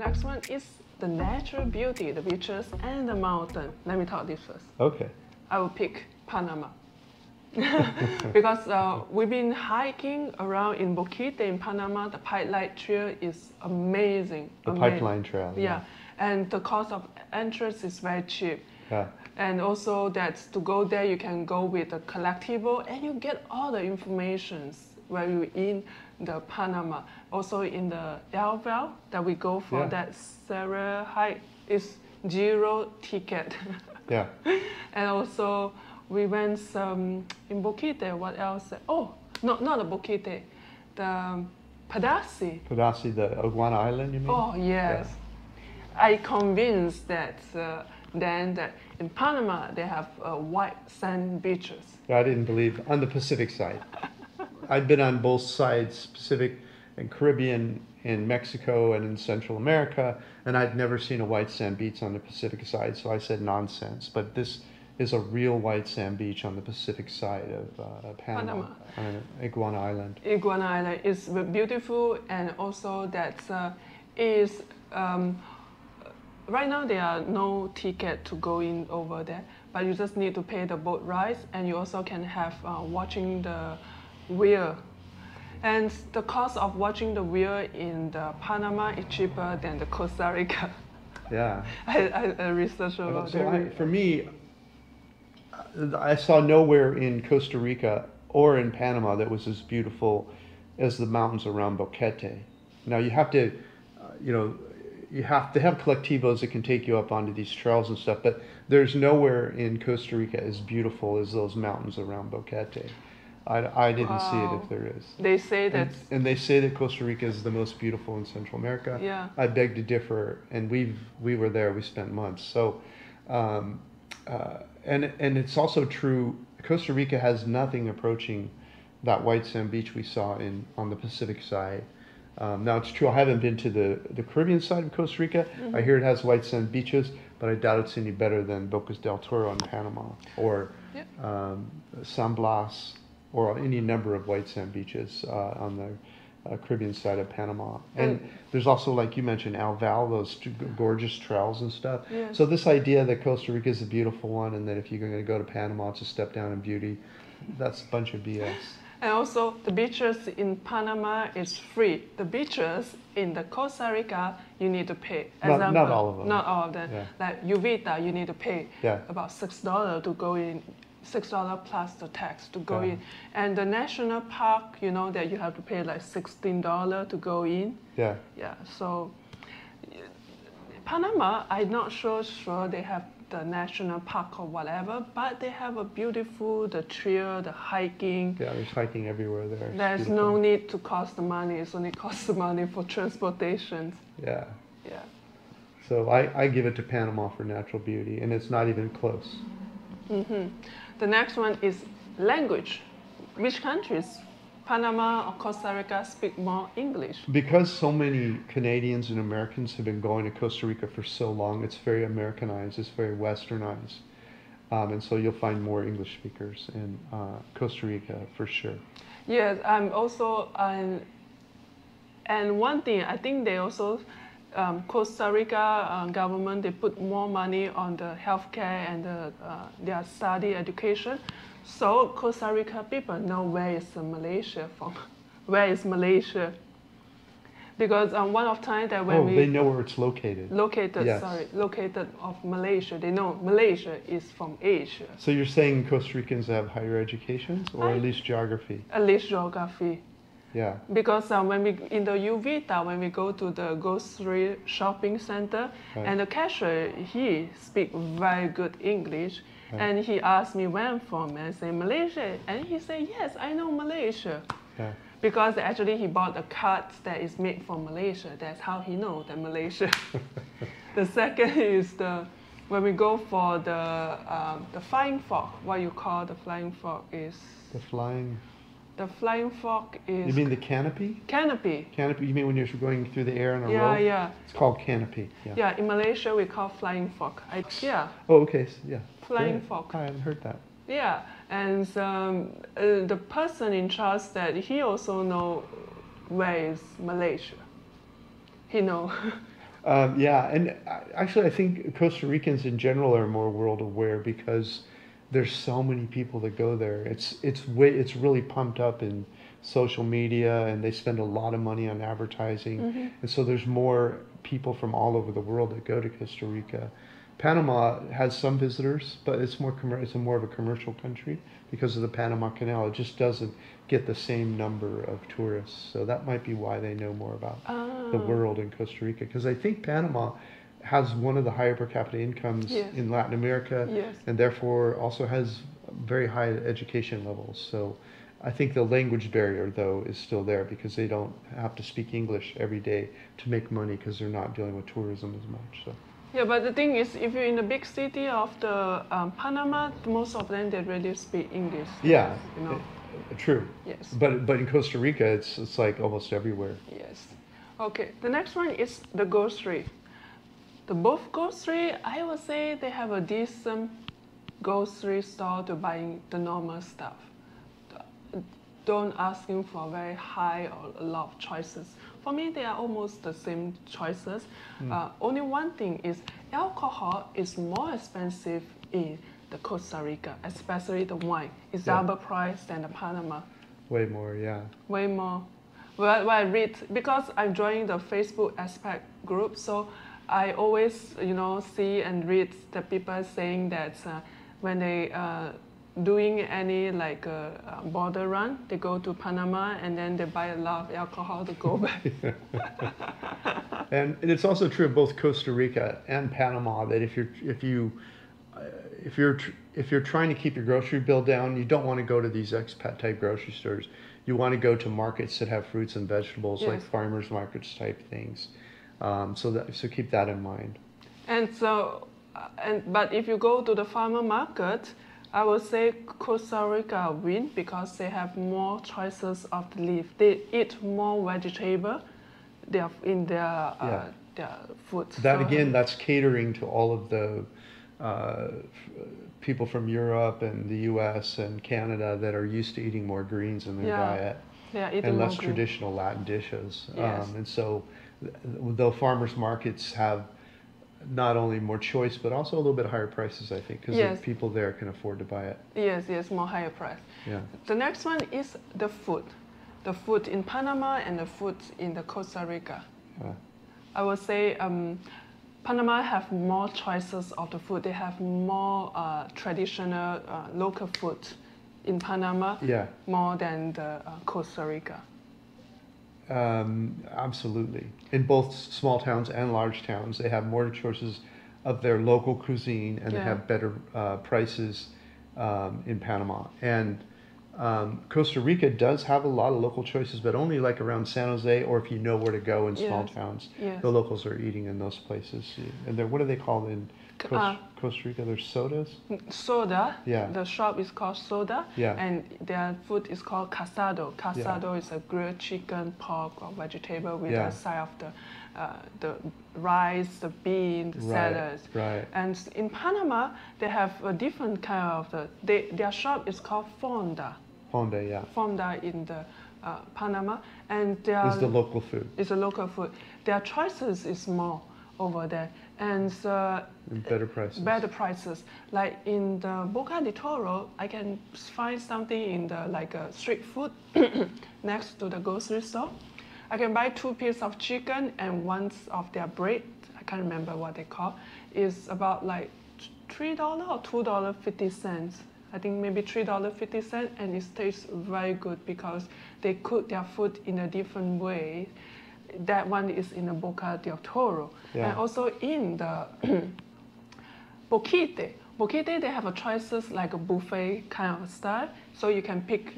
next one is the natural beauty, the beaches and the mountain. Let me talk this first. Okay. I will pick Panama. Because we've been hiking around in Boquete in Panama. The pipeline trail is amazing. The pipeline trail. Yeah. And the cost of entrance is very cheap. Yeah. And also that to go there, you can go with a collectible and you get all the informations while you're in the Panama. Also in the 𝐿𝐵 that we go for that Sarah hike is 0 ticket. Yeah. And also we went in Boquete, what else? Oh, no, not the Boquete, the Padasi. Padasi, the Iguana Island, you mean? Oh, yes. Yeah. I convinced that then that in Panama they have white sand beaches. Yeah, I didn't believe on the Pacific side. I've been on both sides, Pacific and Caribbean, in Mexico and in Central America, and I'd never seen a white sand beach on the Pacific side, so I said nonsense. But this is a real white sand beach on the Pacific side of Panama. On Iguana Island. Iguana Island is beautiful, and also that is right now there are no ticket to go in over there, but you just need to pay the boat ride, and you also can have watching the whale. And the cost of watching the whale in the Panama is cheaper than the Costa Rica. Yeah. I researched about it. For me, I saw nowhere in Costa Rica or in Panama that was as beautiful as the mountains around Boquete. Now you have to, you have to have collectivos that can take you up onto these trails and stuff, but there's nowhere in Costa Rica as beautiful as those mountains around Boquete. I didn't see it if there is. They say that... And they say that Costa Rica is the most beautiful in Central America. Yeah. I beg to differ, and we were there, we spent months. So, and it's also true, Costa Rica has nothing approaching that white sand beach we saw on the Pacific side. Now it's true, I haven't been to the Caribbean side of Costa Rica. I hear it has white sand beaches, but I doubt it's any better than Bocas del Toro in Panama, or San Blas, or any number of white sand beaches on the Caribbean side of Panama. And there's also, like you mentioned, 𝐿𝐵, those gorgeous trails and stuff. Yeah. So this idea that Costa Rica is a beautiful one, and that if you're going to go to Panama, it's a step down in beauty, that's a bunch of BS. And also, the beaches in Panama is free. The beaches in the Costa Rica, you need to pay. Not all of them. Not all of them. Yeah. Like 𝐕𝐵TA, you need to pay about $6 to go in. $6 plus the tax to go in. And the national park, you know that you have to pay like $16 to go in. Yeah. Yeah. So Panama, I'm not sure they have the national park or whatever, but they have a beautiful, the trail, the hiking. Yeah, there's hiking everywhere there. There's no need to cost the money. It's only cost the money for transportation. Yeah. Yeah. So I give it to Panama for natural beauty, and it's not even close. Mm-hmm. The next one is language. Which countries, Panama or Costa Rica, speak more English? Because so many Canadians and Americans have been going to Costa Rica for so long, it's very Americanized, it's very westernized. And so you'll find more English speakers in Costa Rica for sure. Yes, also, and one thing, I think they also, Costa Rica government, they put more money on the healthcare and their study education. So Costa Rica people know where is Malaysia from. Where is Malaysia? Because one of time that when they know where it's located. Located of Malaysia. They know Malaysia is from Asia. So you're saying Costa Ricans have higher educations, or at least geography? At least geography. Yeah. Because when we in the 𝐕𝐵TA, when we go to the grocery shopping center, and the cashier, he speaks very good English, and he asked me where I'm from, and I say Malaysia, and he said yes, I know Malaysia, because actually he bought a card that is made from Malaysia. That's how he knows that Malaysia. The second is when we go for the flying frog. What you call the flying frog is the flying frog is... You mean the canopy? Canopy. Canopy, you mean when you're going through the air in a row? Yeah. It's called canopy. Yeah, in Malaysia we call flying frog. Oh, okay, yeah. Flying frog. I haven't heard that. Yeah, and the person in charge that he also know where is Malaysia. He know. Yeah, and actually, I think Costa Ricans in general are more world aware because there's so many people that go there. It's really pumped up in social media, and they spend a lot of money on advertising, and so there's more people from all over the world that go to Costa Rica. Panama has some visitors, but it's more of a commercial country because of the Panama Canal. It just doesn't get the same number of tourists. So that might be why they know more about the world in Costa Rica. Because I think Panama has one of the higher per capita incomes in Latin America, and therefore also has very high education levels. So I think the language barrier, though, is still there because they don't have to speak English every day to make money because they're not dealing with tourism as much. So. Yeah, but the thing is, if you're in the big city of the Panama, most of them they really speak English. Yeah, you know. True. Yes. But in Costa Rica, it's like almost everywhere. Yes. Okay. The next one is the grocery. Both grocery, I would say they have a decent grocery store to buying the normal stuff. Don't asking for very high or a lot of choices. For me, they are almost the same choices. Only one thing is alcohol is more expensive in the Costa Rica, especially the wine. It's double price than the Panama. Way more, yeah. Way more. Well, I read, because I'm joining the Facebook expat group, so I always, see and read the people saying that when they doing any border run, they go to Panama and then they buy a lot of alcohol to go back. And it's also true of both Costa Rica and Panama that if you're trying to keep your grocery bill down, you don't want to go to these expat type grocery stores. You want to go to markets that have fruits and vegetables, like farmers markets type things. So keep that in mind. And so, but if you go to the farmer market, I would say Costa Rica win because they have more choices of the leaf. They eat more vegetable. They are in their food. That again, that's catering to all of the people from Europe and the U.S. and Canada that are used to eating more greens in their diet and less traditional Latin dishes. And so, the farmers markets have not only more choice, but also a little bit higher prices, I think, because the people there can afford to buy it. Yes, more higher price. Yeah. The next one is the food. The food in Panama and the food in the Costa Rica. I would say Panama have more choices of the food. They have more traditional local food in Panama more than the Costa Rica. Absolutely. In both small towns and large towns, they have more choices of their local cuisine, and they have better prices in Panama. And Costa Rica does have a lot of local choices, but only like around San Jose, or if you know where to go in small towns. The locals are eating in those places. And what do they call in Costa Rica? There's sodas? Soda. Yeah. The shop is called Soda. Yeah. And their food is called casado. Casado is a grilled chicken, pork, or vegetable with the side of the rice, the bean, the salads. Right. And in Panama, they have a different kind of their shop is called Fonda. Fonda, yeah. Fonda in the Panama, and it's the local food. It's a local food. Their choices is more over there, and better prices. Better prices. Like in the Boca de Toro, I can find something in the street food next to the grocery store. I can buy 2 pieces of chicken and 1 of their bread. I can't remember what they call. It's about like $3 or $2.50. I think maybe $3.50, and it tastes very good because they cook their food in a different way. That one is in the Boca del Toro. Yeah. And also in the Boquete. Boquete, they have a choices like a buffet kind of style. So you can pick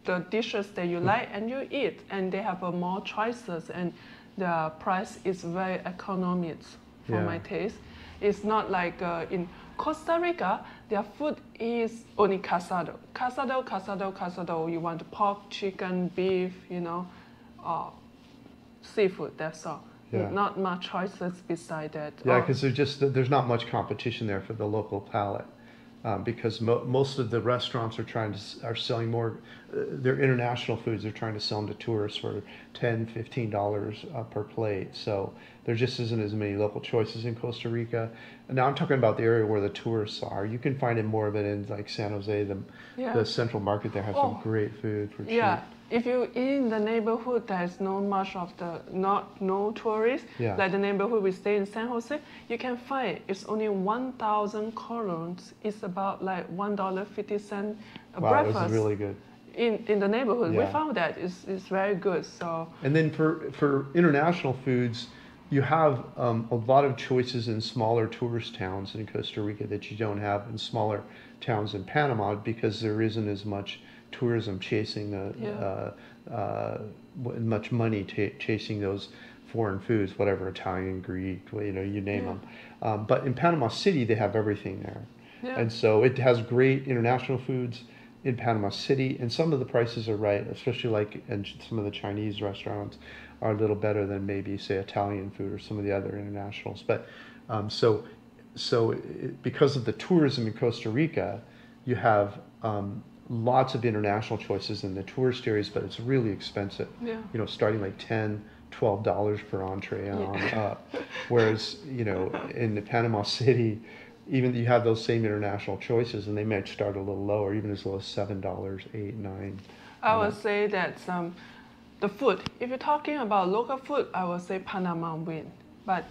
the dishes that you like and you eat. And they have more choices, and the price is very economic for my taste. It's not like in Costa Rica, their food is only casado. Casado. You want pork, chicken, beef, seafood, that's all. Yeah. Not much choices beside that. Yeah, because there's not much competition there for the local palate. because most of the restaurants are selling more. They're international foods. They're trying to sell them to tourists for $10, $15 per plate. So there just isn't as many local choices in Costa Rica. And now I'm talking about the area where the tourists are. You can find more of it in like San Jose. The central market there has some great food for cheap. Yeah. If you in the neighborhood, there's not much of no tourists. Yeah. Like the neighborhood we stay in San Jose, you can find it's only 1,000 colones. It's about like $1.50 a breakfast. Wow, this is really good. In the neighborhood, Yeah. we found that it's very good. So. And then for international foods, you have a lot of choices in smaller tourist towns in Costa Rica that you don't have in smaller towns in Panama because there isn't as much tourism chasing much money chasing those foreign foods, whatever, Italian, Greek, you name them. But in Panama City, they have everything there. Yeah. And so it has great international foods in Panama City, and some of the prices are right, especially like in some of the Chinese restaurants are a little better than maybe say Italian food or some of the other internationals. But because of the tourism in Costa Rica, you have lots of international choices in the tourist areas, but it's really expensive. Yeah. Starting like $10, $12 per entree and on up. Whereas in the Panama City, even you have those same international choices, and they might start a little lower, even as low as $7, $8, $9. I would say that the food. If you're talking about local food, I would say Panama win. But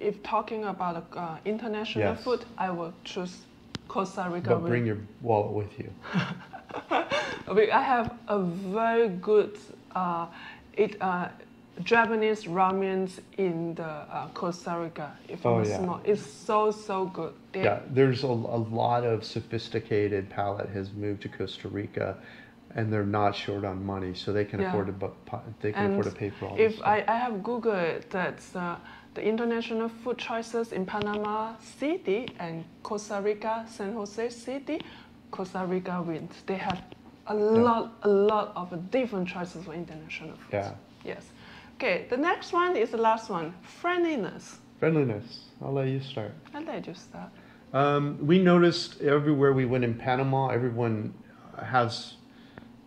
if talking about international food, I will choose Costa Rica. But bring your wallet with you. I have a very good Japanese ramens in the Costa Rica. It's so good. There's a lot of sophisticated palate has moved to Costa Rica, and they're not short on money, so they can afford to afford to pay for all this stuff. I have Googled that the international food choices in Panama City and Costa Rica, San Jose City, Costa Rica wins. They have a lot of different choices for international foods. Yeah. Yes. Okay, the next one is the last one, friendliness. Friendliness. I'll let you start. I'll let you start. We noticed everywhere we went in Panama, everyone has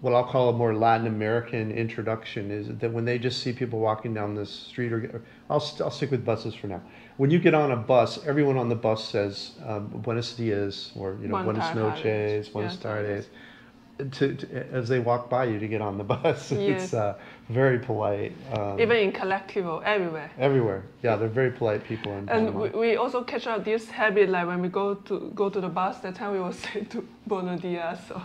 what I'll call a more Latin American introduction, is that when they just see people walking down the street, I'll stick with buses for now. When you get on a bus, everyone on the bus says Buenos dias, or Buenas noches, Buenas tardes, as they walk by you to get on the bus. Yes. It's very polite. Even in Collectivo, everywhere. Everywhere, yeah, they're very polite people in Panama. And we also catch up this habit, like when we go to the bus, that time we will say to Buenos dias or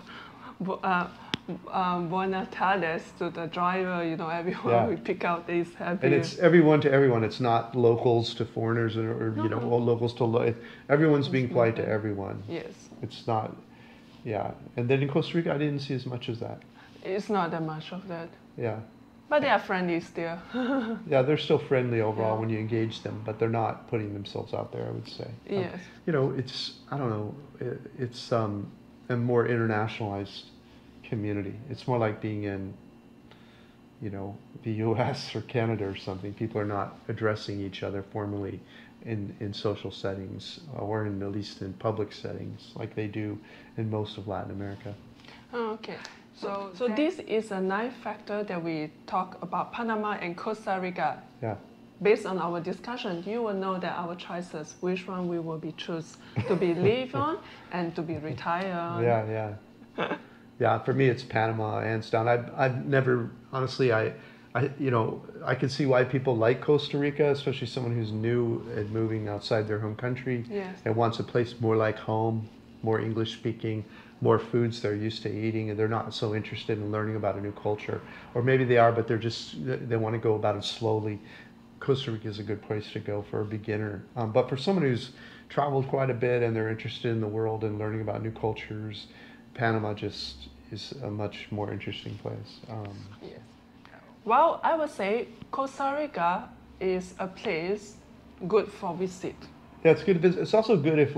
Buenas tardes to the driver, everyone. Yeah. We pick out these habits. And it's everyone to everyone. It's not locals to foreigners or locals to everyone's being polite to everyone. Yes. It's not, yeah. And then in Costa Rica, I didn't see as much as that. It's not that much of that. Yeah. But they are friendly still. Yeah, they're still friendly overall when you engage them, but they're not putting themselves out there, I would say. Yes. It's, I don't know, it's a more internationalized community. It's more like being in, the US or Canada or something. People are not addressing each other formally in social settings, or at least in public settings, like they do in most of Latin America. Oh, okay. So this is a ninth factor that we talk about Panama and Costa Rica. Yeah. Based on our discussion, you will know that our choices, which one we will be choose to be live on and to be retire on. Yeah. Yeah, for me it's Panama, hands down. I've never, honestly, I can see why people like Costa Rica, especially someone who's new and moving outside their home country. Yes. And wants a place more like home, more English speaking, more foods they're used to eating, and they're not so interested in learning about a new culture. Or maybe they are, but they want to go about it slowly. Costa Rica is a good place to go for a beginner. But for someone who's traveled quite a bit and they're interested in the world and learning about new cultures, Panama just is a much more interesting place. Yes. Well, I would say Costa Rica is a place good for visit. Yeah, it's good to visit. It's also good if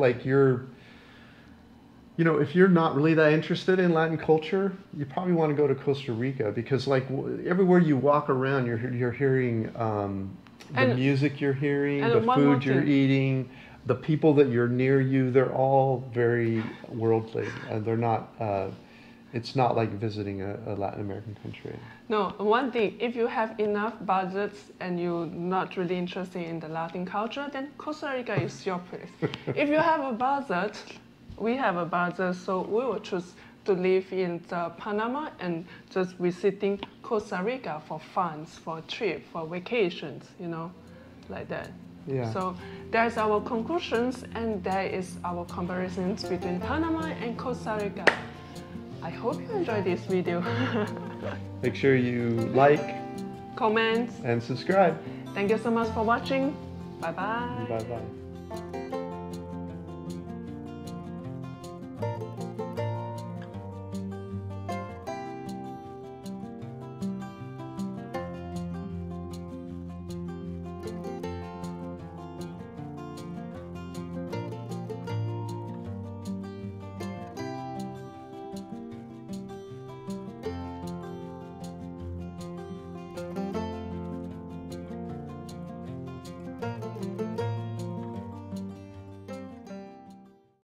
if you're not really that interested in Latin culture, you probably want to go to Costa Rica, because everywhere you walk around, you're hearing the music you're hearing, the food you're eating. the people that you're near you, they're all very worldly. They're not. It's not like visiting a Latin American country. No, one thing, if you have enough budgets and you're not really interested in the Latin culture, then Costa Rica is your place. If you have a budget, we have a budget, so we will choose to live in Panama and just visiting Costa Rica for fun, for a trip, for vacations, you know, like that. Yeah. So there's our conclusions, and there is our comparisons between Panama and Costa Rica. I hope you enjoyed this video. Make sure you like, comment, and subscribe. Thank you so much for watching. Bye bye. Bye bye.